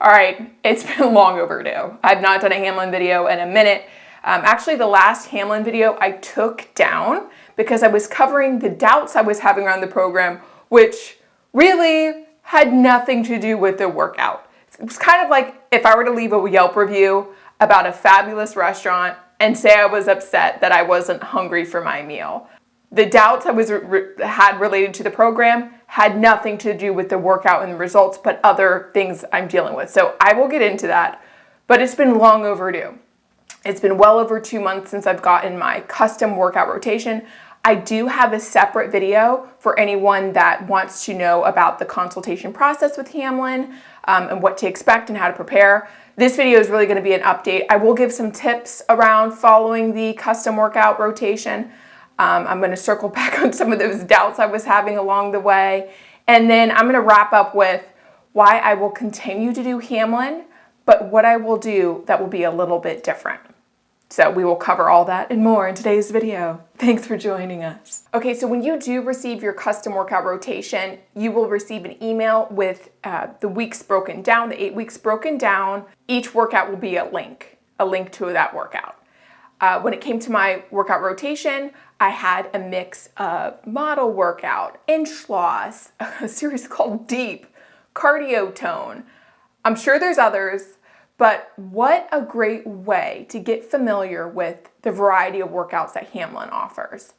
All right, it's been long overdue. I've not done a Hamelin video in a minute. Actually, the last Hamelin video I took down because I was covering the doubts I was having around the program, which really had nothing to do with the workout. It was kind of like if I were to leave a Yelp review about a fabulous restaurant and say I was upset that I wasn't hungry for my meal. The doubts I had related to the program had nothing to do with the workout and the results, but other things I'm dealing with. So I will get into that, but it's been long overdue. It's been well over 2 months since I've gotten my custom workout rotation. I do have a separate video for anyone that wants to know about the consultation process with Hamelin and what to expect and how to prepare. This video is really going to be an update. I will give some tips around following the custom workout rotation. I'm going to circle back on some of those doubts I was having along the way. And then I'm going to wrap up with why I will continue to do Hamelin, but what I will do that will be a little bit different. So we will cover all that and more in today's video. Thanks for joining us. Okay, so when you do receive your custom workout rotation, you will receive an email with the weeks broken down, the 8 weeks broken down. Each workout will be a link to that workout. When it came to my workout rotation, I had a mix of model workout, inch loss, a series called Deep, cardio tone. I'm sure there's others, but what a great way to get familiar with the variety of workouts that Hamelin offers.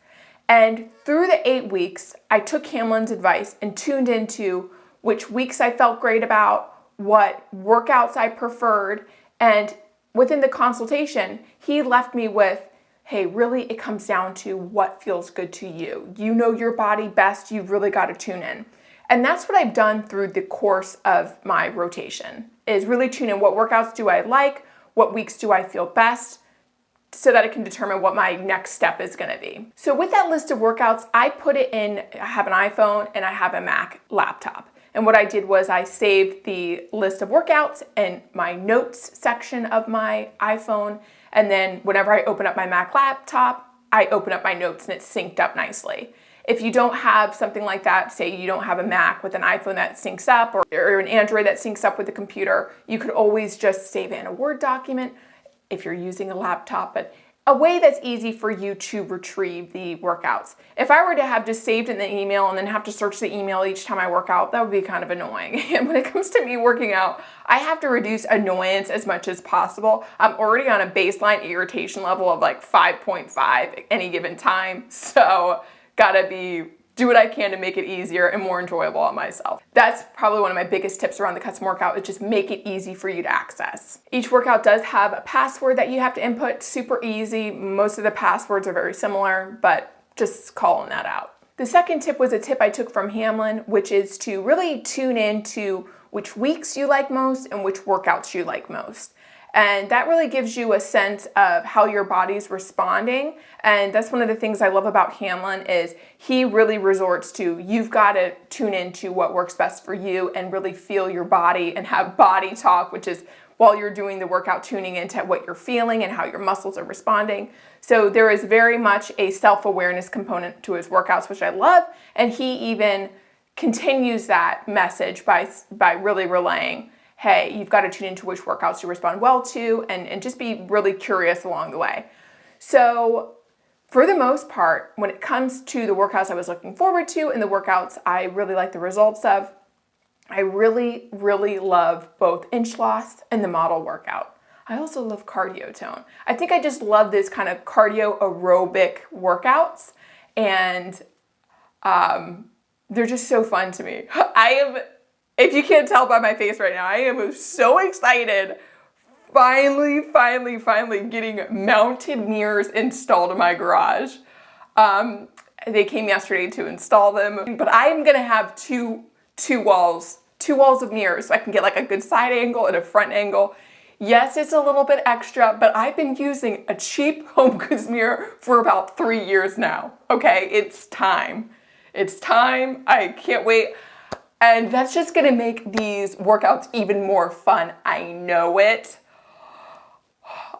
And through the 8 weeks, I took Hamelin's advice and tuned into which weeks I felt great about, what workouts I preferred, and within the consultation, he left me with, hey, really it comes down to what feels good to you. You know your body best, you've really got to tune in. And that's what I've done through the course of my rotation, is really tune in what workouts do I like, what weeks do I feel best, so that I can determine what my next step is going to be. So with that list of workouts, I put it in, I have an iPhone and I have a Mac laptop. And what I did was I saved the list of workouts in my notes section of my iPhone. And then whenever I open up my Mac laptop, I open up my notes and it's synced up nicely. If you don't have something like that, say you don't have a Mac with an iPhone that syncs up or an Android that syncs up with the computer, you could always just save it in a Word document if you're using a laptop, but a way that's easy for you to retrieve the workouts. If I were to have just saved in the email and then have to search the email each time I work out, that would be kind of annoying. And when it comes to me working out, I have to reduce annoyance as much as possible. I'm already on a baseline irritation level of like 5.5 at any given time. So gotta do what I can to make it easier and more enjoyable on myself. That's probably one of my biggest tips around the custom workout, is just make it easy for you to access. Each workout does have a password that you have to input, super easy. Most of the passwords are very similar, but just calling that out. The second tip was a tip I took from Hamelin, which is to really tune in to which weeks you like most and which workouts you like most. And that really gives you a sense of how your body's responding. And that's one of the things I love about Hamelin, is he really resorts to, you've got to tune into what works best for you and really feel your body and have body talk, which is while you're doing the workout, tuning into what you're feeling and how your muscles are responding. So there is very much a self-awareness component to his workouts, which I love. And he even continues that message by really relaying, hey, you've got to tune into which workouts you respond well to, and just be really curious along the way. So for the most part, when it comes to the workouts I was looking forward to and the workouts I really like the results of, I really, really love both inch loss and the model workout. I also love cardio tone. I think I just love this kind of cardio aerobic workouts, and they're just so fun to me. If you can't tell by my face right now, I am so excited. Finally getting mounted mirrors installed in my garage. They came yesterday to install them, but I'm gonna have two walls of mirrors, so I can get like a good side angle and a front angle. Yes, it's a little bit extra, but I've been using a cheap home goods mirror for about 3 years now. Okay, it's time. I can't wait. And that's just gonna make these workouts even more fun. I know it.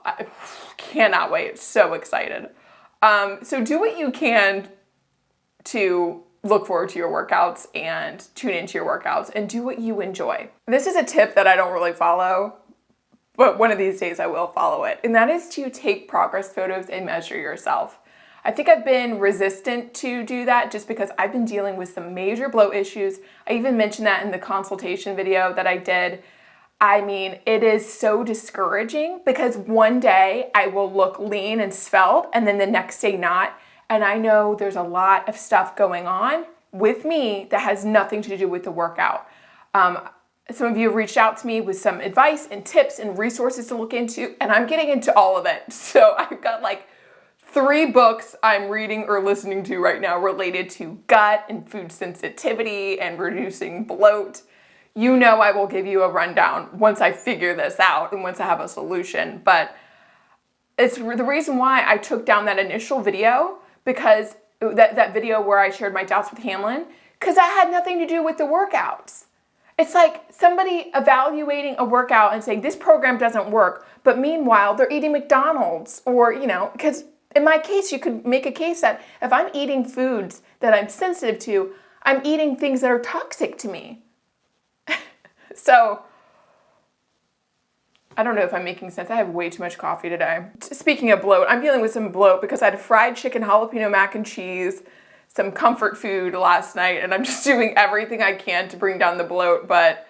I cannot wait, so excited. So do what you can to look forward to your workouts and tune into your workouts and do what you enjoy. This is a tip that I don't really follow, but one of these days I will follow it. And that is to take progress photos and measure yourself. I think I've been resistant to do that just because I've been dealing with some major bloat issues. I even mentioned that in the consultation video that I did. I mean, it is so discouraging because one day I will look lean and svelte and then the next day not. And I know there's a lot of stuff going on with me that has nothing to do with the workout. Some of you have reached out to me with some advice and tips and resources to look into, and I'm getting into all of it. So I've got like 3 books I'm reading or listening to right now related to gut and food sensitivity and reducing bloat. You know I will give you a rundown once I figure this out and once I have a solution. But it's the reason why I took down that initial video, because that video where I shared my doubts with Hamelin, because that had nothing to do with the workouts. It's like somebody evaluating a workout and saying this program doesn't work, but meanwhile they're eating McDonald's, or, you know, because in my case, you could make a case that if I'm eating foods that I'm sensitive to, I'm eating things that are toxic to me. So, I don't know if I'm making sense. I have way too much coffee today. Speaking of bloat, I'm dealing with some bloat because I had fried chicken, jalapeno mac and cheese, some comfort food last night, and I'm just doing everything I can to bring down the bloat, but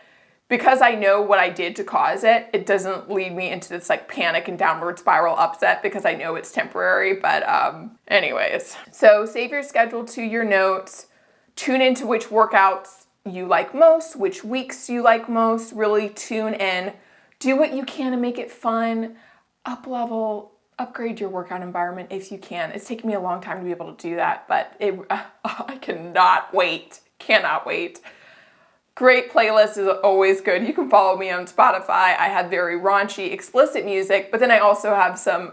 because I know what I did to cause it, it doesn't lead me into this like panic and downward spiral upset because I know it's temporary. But anyways, so save your schedule to your notes, tune into which workouts you like most, which weeks you like most, really tune in, do what you can to make it fun, upgrade your workout environment if you can. It's taken me a long time to be able to do that, but I cannot wait. Great playlist is always good. You can follow me on Spotify. I have very raunchy, explicit music, but then I also have some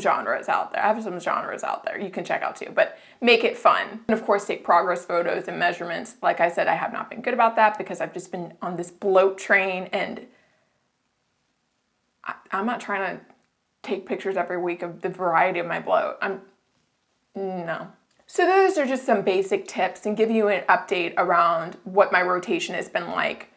genres out there. You can check out too, but make it fun. And of course, take progress photos and measurements. Like I said, I have not been good about that because I've just been on this bloat train, and I'm not trying to take pictures every week of the variety of my bloat. No. So those are just some basic tips and give you an update around what my rotation has been like.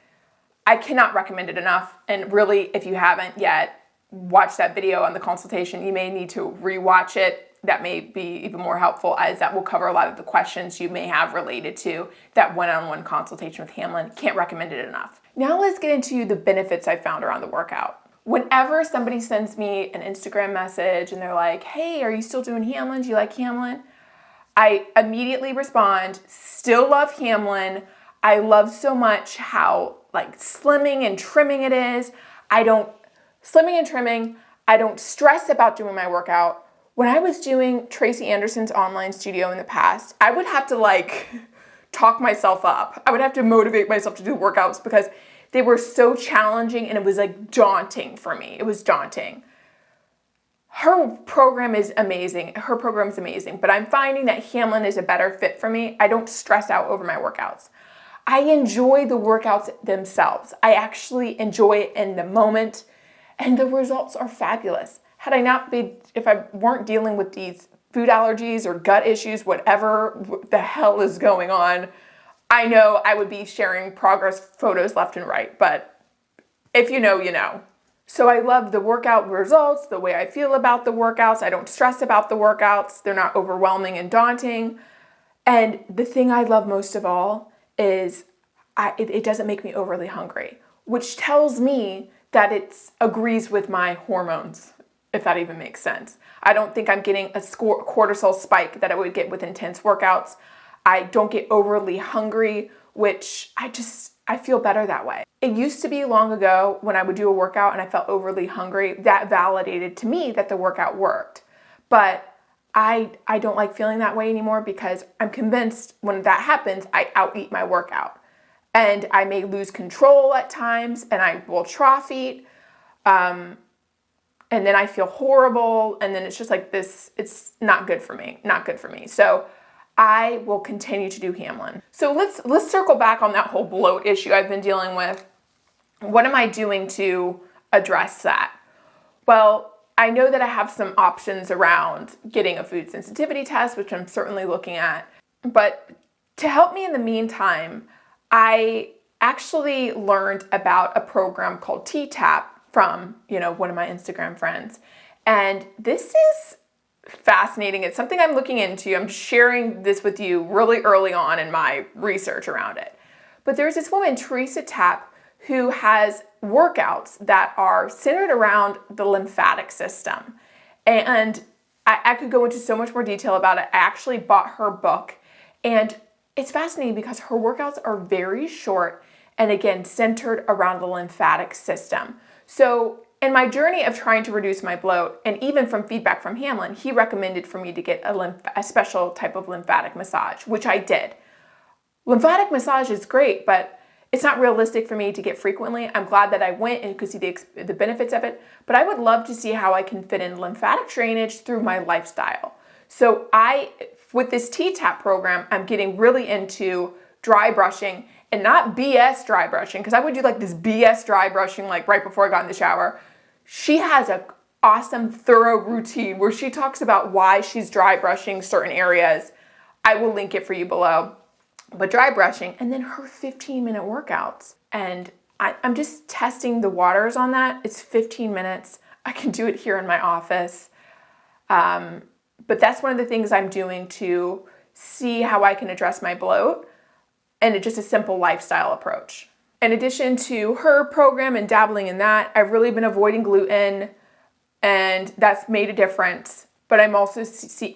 I cannot recommend it enough. And really, if you haven't yet watched that video on the consultation, you may need to rewatch it. That may be even more helpful, as that will cover a lot of the questions you may have related to that one-on-one consultation with Hamelin. Can't recommend it enough. Now let's get into the benefits I found around the workout. Whenever somebody sends me an Instagram message and they're like, hey, are you still doing Hamelin? Do you like Hamelin? I immediately respond, still love Hamelin. I love so much how like slimming and trimming it is. I don't stress about doing my workout. When I was doing Tracy Anderson's online studio in the past, I would have to like talk myself up. I would have to motivate myself to do workouts because they were so challenging and it was like daunting for me. It was daunting. Her program is amazing. But I'm finding that Hamelin is a better fit for me. I don't stress out over my workouts. I enjoy the workouts themselves. I actually enjoy it in the moment, and the results are fabulous. If I weren't dealing with these food allergies or gut issues, whatever the hell is going on, I know I would be sharing progress photos left and right. But if you know, you know. So I love the workout results, the way I feel about the workouts. I don't stress about the workouts. They're not overwhelming and daunting. And the thing I love most of all is it doesn't make me overly hungry, which tells me that it agrees with my hormones, if that even makes sense. I don't think I'm getting a cortisol spike that I would get with intense workouts. I don't get overly hungry, which I feel better that way. It used to be long ago when I would do a workout and I felt overly hungry, that validated to me that the workout worked. But I don't like feeling that way anymore because I'm convinced when that happens, I out-eat my workout. And I may lose control at times and I will trough eat. And then I feel horrible. And then it's just like this, it's not good for me, So I will continue to do Hamelin. So let's circle back on that whole bloat issue I've been dealing with. What am I doing to address that? Well, I know that I have some options around getting a food sensitivity test, which I'm certainly looking at. But To help me in the meantime, I actually learned about a program called T-Tapp from, one of my Instagram friends. And this is fascinating. It's something I'm looking into. I'm sharing this with you really early on in my research around it. But there's this woman, T-Tapp, who has workouts that are centered around the lymphatic system. And I could go into so much more detail about it. I actually bought her book, and it's fascinating because her workouts are very short and, again, centered around the lymphatic system. So in my journey of trying to reduce my bloat, and even from feedback from Hamelin, he recommended for me to get a special type of lymphatic massage, which I did. Lymphatic massage is great, but it's not realistic for me to get frequently. I'm glad that I went and could see the benefits of it, but I would love to see how I can fit in lymphatic drainage through my lifestyle. So with this T-Tapp program, I'm getting really into dry brushing, and not BS dry brushing, because I would do like this BS dry brushing like right before I got in the shower. She has an awesome, thorough routine where she talks about why she's dry brushing certain areas. I will link it for you below. But dry brushing, and then her 15-minute workouts. And I'm just testing the waters on that. It's 15 minutes. I can do it here in my office. But that's one of the things I'm doing to see how I can address my bloat, and it's just a simple lifestyle approach. In addition to her program and dabbling in that, I've really been avoiding gluten, and that's made a difference. But I'm also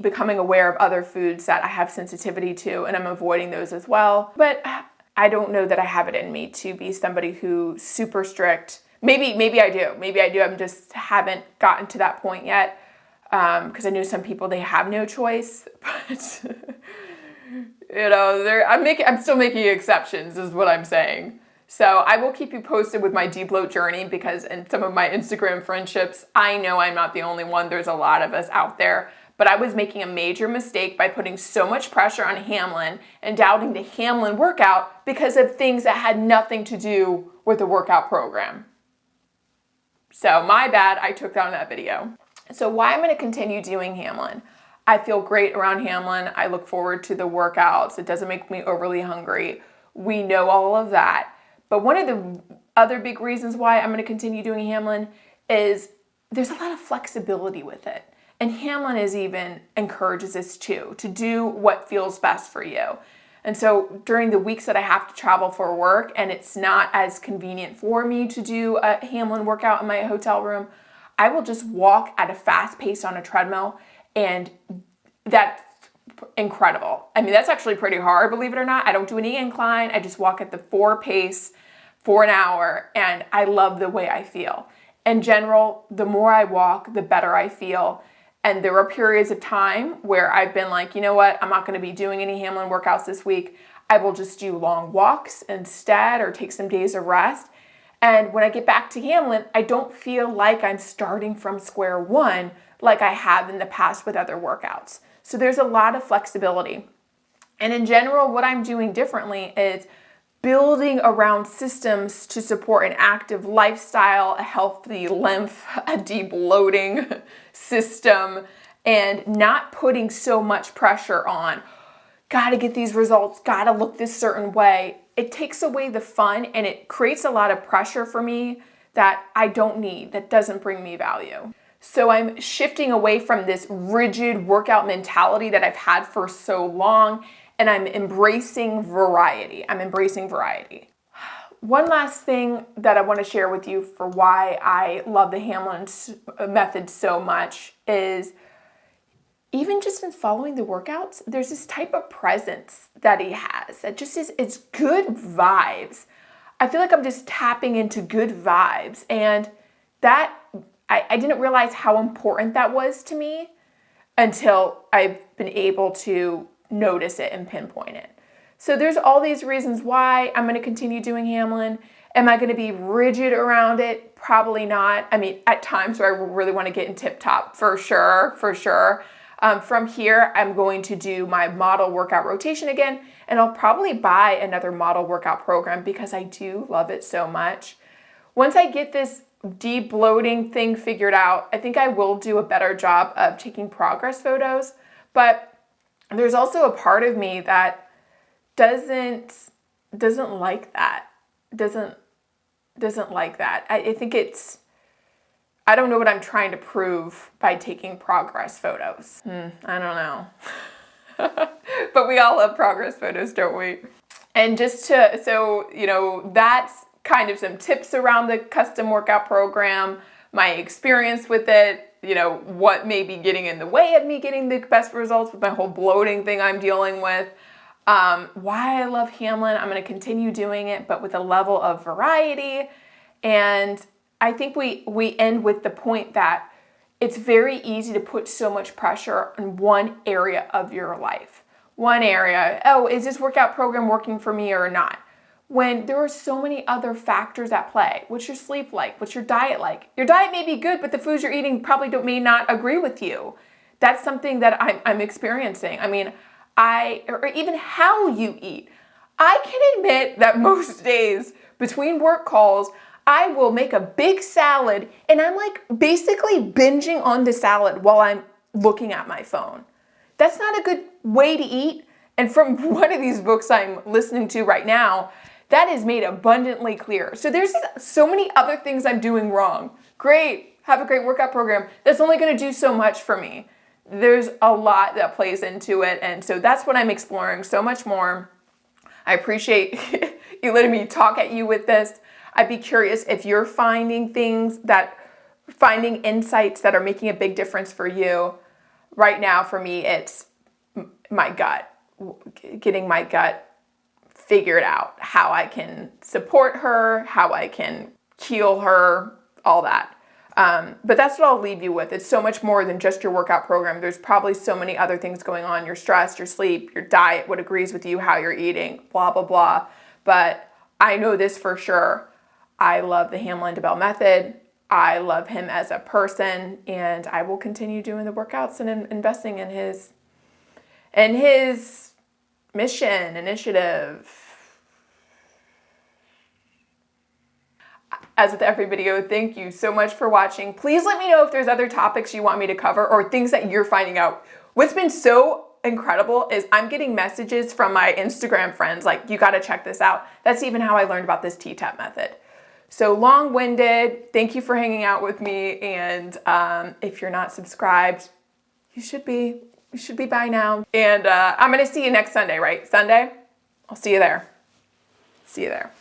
becoming aware of other foods that I have sensitivity to, and I'm avoiding those as well. But I don't know that I have it in me to be somebody who's super strict. Maybe I do. I just haven't gotten to that point yet. Because I know some people, they have no choice. But I'm still making exceptions, is what I'm saying. So I will keep you posted with my de-bloat journey, because in some of my Instagram friendships, I know I'm not the only one. There's a lot of us out there. But I was making a major mistake by putting so much pressure on Hamelin and doubting the Hamelin workout because of things that had nothing to do with the workout program. So my bad, I took down that video. So why I'm going to continue doing Hamelin. I feel great around Hamelin. I look forward to the workouts. It doesn't make me overly hungry. We know all of that. But one of the other big reasons why I'm going to continue doing Hamelin is there's a lot of flexibility with it. And Hamelin even encourages us to do what feels best for you. And so during the weeks that I have to travel for work and it's not as convenient for me to do a Hamelin workout in my hotel room, I will just walk at a fast pace on a treadmill, and that's incredible. I mean, that's actually pretty hard, believe it or not. I don't do any incline. I just walk at the 4 pace for an hour, and I love the way I feel. In general, the more I walk, the better I feel. And there are periods of time where I've been like, you know what, I'm not going to be doing any Hamelin workouts this week. I will just do long walks instead, or take some days of rest. And when I get back to Hamelin, I don't feel like I'm starting from square one like I have in the past with other workouts. So there's a lot of flexibility. And in general, what I'm doing differently is building around systems to support an active lifestyle, a healthy lymph, a de-bloating system, and not putting so much pressure on, gotta get these results, gotta look this certain way. It takes away the fun, and it creates a lot of pressure for me that I don't need, that doesn't bring me value. So I'm shifting away from this rigid workout mentality that I've had for so long, and I'm embracing variety. One last thing that I want to share with you for why I love the Hamelin method so much is even just in following the workouts, there's this type of presence that he has that just is, it's good vibes. I feel like I'm just tapping into good vibes, and that I didn't realize how important that was to me until I've been able to notice it and pinpoint it. So there's all these reasons why I'm going to continue doing Hamelin. Am I going to be rigid around it? Probably not. I mean, at times where I really want to get in tip-top, for sure. From here, I'm going to do my model workout rotation again, and I'll probably buy another model workout program because I do love it so much. Once I get this de-bloating thing figured out, I think I will do a better job of taking progress photos, but there's also a part of me that doesn't like that. Doesn't like that. I think I don't know what I'm trying to prove by taking progress photos. I don't know. But we all love progress photos, don't we? And just that's kind of some tips around the custom workout program, my experience with it, what may be getting in the way of me getting the best results with my whole bloating thing I'm dealing with. Why I love Hamelin. I'm going to continue doing it, but with a level of variety. And I think we end with the point that it's very easy to put so much pressure on one area of your life. One area, oh, is this workout program working for me or not? When there are so many other factors at play. What's your sleep like? What's your diet like? Your diet may be good, but the foods you're eating probably may not agree with you. That's something that I'm experiencing. I mean, or even how you eat. I can admit that most days between work calls, I will make a big salad and I'm like basically binging on the salad while I'm looking at my phone. That's not a good way to eat. And from one of these books I'm listening to right now, that is made abundantly clear. So there's so many other things I'm doing wrong. Great, have a great workout program. That's only going to do so much for me. There's a lot that plays into it. And so that's what I'm exploring so much more. I appreciate you letting me talk at you with this. I'd be curious if you're finding insights that are making a big difference for you. Right now, for me, it's my gut, getting my gut figured out, how I can support her, how I can heal her, all that. But that's what I'll leave you with. It's so much more than just your workout program. There's probably so many other things going on, your stress, your sleep, your diet, what agrees with you, how you're eating, blah, blah, blah. But I know this for sure. I love the Hamelin D'abell Method. I love him as a person, and I will continue doing the workouts and investing in his mission, initiative. As with every video, thank you so much for watching. Please let me know if there's other topics you want me to cover or things that you're finding out. What's been so incredible is I'm getting messages from my Instagram friends like, you got to check this out. That's even how I learned about this T-Tapp method. So long-winded, thank you for hanging out with me. And if you're not subscribed, you should be. You should be by now. And I'm going to see you next Sunday, right? Sunday? I'll see you there. See you there.